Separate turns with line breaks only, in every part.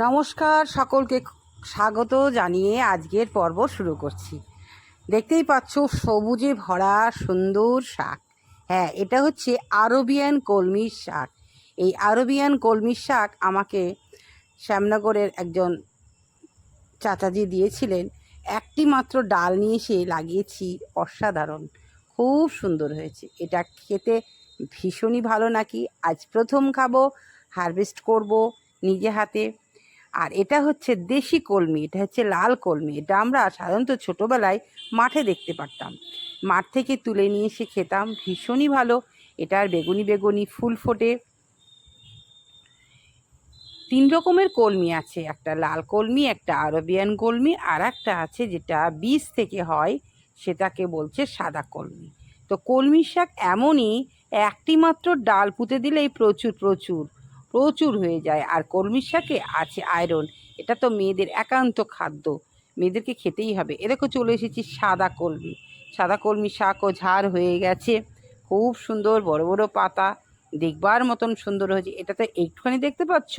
নমস্কার, সকলকে স্বাগত জানিয়ে আজকের পর্ব শুরু করছি। দেখতেই পাচ্ছ সবুজে ভরা সুন্দর শাক। হ্যাঁ, এটা হচ্ছে আরবিয়ান কলমির শাক। এই আরবিয়ান কলমির শাক আমাকে শ্যামনগরের একজন চাচাজি দিয়েছিলেন। একটি মাত্র ডাল নিয়ে এসে লাগিয়েছি, অসাধারণ, খুব সুন্দর হয়েছে। এটা খেতে ভীষণই ভালো। নাকি আজ প্রথম খাবো, হারভেস্ট করব নিজে হাতে। আর এটা হচ্ছে দেশি কলমি, এটা হচ্ছে লাল কলমি। এটা আমরা সাধারণত ছোটোবেলায় মাঠে দেখতে পারতাম, মাঠ থেকে তুলে নিয়ে এসে খেতাম, ভীষণই ভালো। এটার বেগুনি বেগুনি ফুল ফোটে। 3 রকমের কলমি আছে, একটা লাল কলমি, একটা আরবিয়ান কলমি, আর একটা আছে যেটা বীজ থেকে হয়, সেটাকে বলছে সাদা কলমি। তো কলমি শাক এমনই, একটি মাত্র ডাল পুঁতে দিলেই প্রচুর প্রচুর প্রচুর হয়ে যায়। আর কলমি শাকে আছে আয়রন। এটা তো মেয়েদের একান্ত খাদ্য, মেয়েদেরকে খেতেই হবে। এরকম চলে এসেছি সাদা কলমি। সাদা কলমি শাকও ঝাড় হয়ে গেছে, খুব সুন্দর, বড় বড় পাতা, দেখবার মতন সুন্দর হয়েছে। এটা তো একটুখানি দেখতে পাচ্ছ,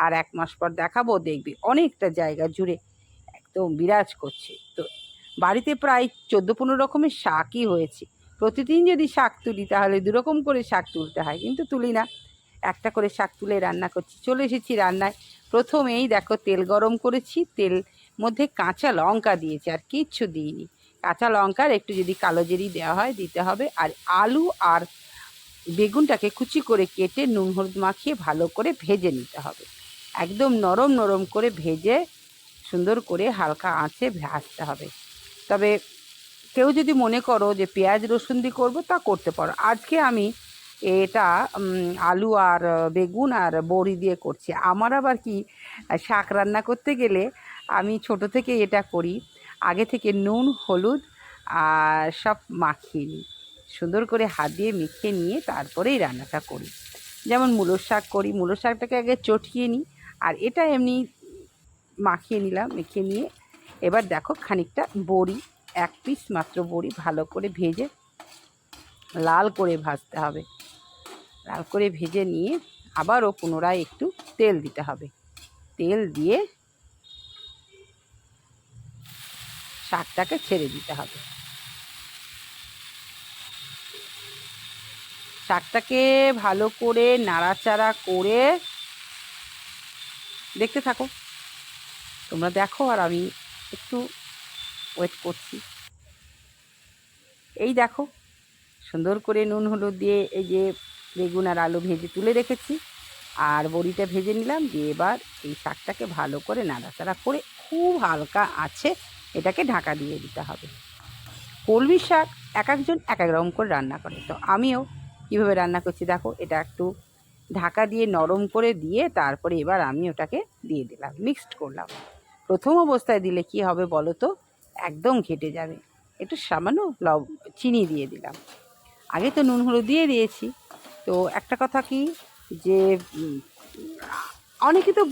আর 1 মাস পর দেখাবো, দেখবি অনেকটা জায়গা জুড়ে একদম বিরাজ করছে। তো বাড়িতে প্রায় 14-15 রকমের শাকই হয়েছে। প্রতিদিন যদি শাক তুলি তাহলে 2 রকম করে শাক তুলতে হয়, কিন্তু তুলি না, একটা করে শাক তুলে রান্না করছি। চলে এসেছি রান্নায়। প্রথমেই দেখো তেল গরম করেছি, তেল মধ্যে কাঁচা লঙ্কা দিয়েছি, আর কিচ্ছু দিইনি। কাঁচা লঙ্কার একটু যদি কালো জিরি দেওয়া হয় দিতে হবে। আর আলু আর বেগুনটাকে কুচি করে কেটে নুন হলুদ মাখিয়ে ভালো করে ভেজে নিতে হবে। একদম নরম নরম করে ভেজে সুন্দর করে হালকা আঁচে ভাজতে হবে। তবে কেউ যদি মনে করো যে পেঁয়াজ রসুন দিয়ে করবো, তা করতে পারো। আজকে আমি এটা আলু আর বেগুন আর বড়ি দিয়ে করছি। আমার আবার কি, শাক রান্না করতে গেলে আমি ছোট থেকে এটা করি, আগে থেকে নুন হলুদ আর সব মাখিয়ে নিই, সুন্দর করে হাত দিয়ে মেখে নিয়ে তারপরেই রান্নাটা করি। যেমন মূলোর শাক করি, মূলোর শাকটাকে আগে চটকিয়ে নিই, আর এটা এমনি মাখিয়ে নিলাম। মেখে নিয়ে এবার দেখো খানিকটা বড়ি, 1 পিস মাত্র বড়ি ভালো করে ভেজে লাল করে ভাজতে হবে। লাল করে ভেজে নিয়ে আবারও পুনরায় একটু তেল দিতে হবে। তেল দিয়ে শাকটাকে ছেড়ে দিতে হবে। শাকটাকে ভালো করে নাড়াচাড়া করে দেখতে থাকো, তোমরা দেখো আর আমি একটু ওয়েট করছি। এই দেখো, সুন্দর করে নুন হলুদ দিয়ে এই যে বেগুন আর আলু ভেজে তুলে রেখেছি, আর বড়িটা ভেজে নিলাম, দিয়ে এবার এই শাকটাকে ভালো করে নাড়াচাড়া করে খুব হালকা আছে এটাকে ঢাকা দিয়ে দিতে হবে। কলমি শাক এক একজন এক এক রকম করে রান্না করে, তো আমিও কীভাবে রান্না করছি দেখো। এটা একটু ঢাকা দিয়ে নরম করে দিয়ে তারপরে এবার আমি ওটাকে দিয়ে দিলাম, মিক্সড করলাম। প্রথম অবস্থায় দিলে কি হবে বলো তো, একদম ঘেটে যাবে। একটু সামান্য চিনি দিয়ে দিলাম, আগে তো নুন হলুদ দিয়ে দিয়েছি। তো একটা কথা কি, যে অনেকে তো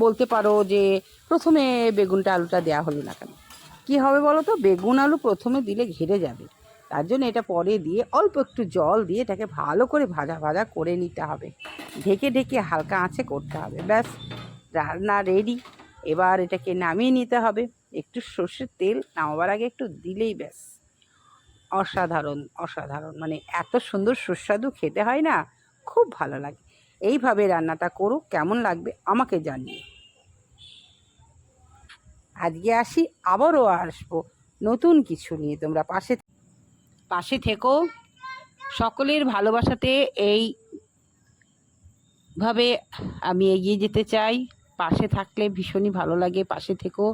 বলতে পারো যে প্রথমে বেগুনটা আলুটা দেওয়া হলো না কেন। কী হবে বলো তো, বেগুন আলু প্রথমে দিলে ঘেটে যাবে, তার জন্য এটা পরে দিয়ে অল্প একটু জল দিয়ে এটাকে ভালো করে ভাজা ভাজা করে নিতে হবে। ঢেকে ঢেকে হালকা আঁচে করতে হবে। ব্যাস, রান্না রেডি। এবার এটাকে নামিয়ে নিতে হবে। একটু সর্ষের তেল নামাবার আগে একটু দিলেই ব্যাস, অসাধারণ অসাধারণ, মানে এত সুন্দর সুস্বাদু খেতে হয় না, খুব ভালো লাগে। এইভাবে রান্নাটা করো, কেমন লাগবে আমাকে জানিয়ে। আজকে আসি, আবারও আসবো নতুন কিছু নিয়ে। তোমরা পাশে থেকো, সকলের ভালোবাসাতে এইভাবে আমি এগিয়ে যেতে চাই। পাশে থাকলে ভীষণই ভালো লাগে। পাশে থেকো,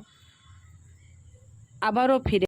আবারও ফিরে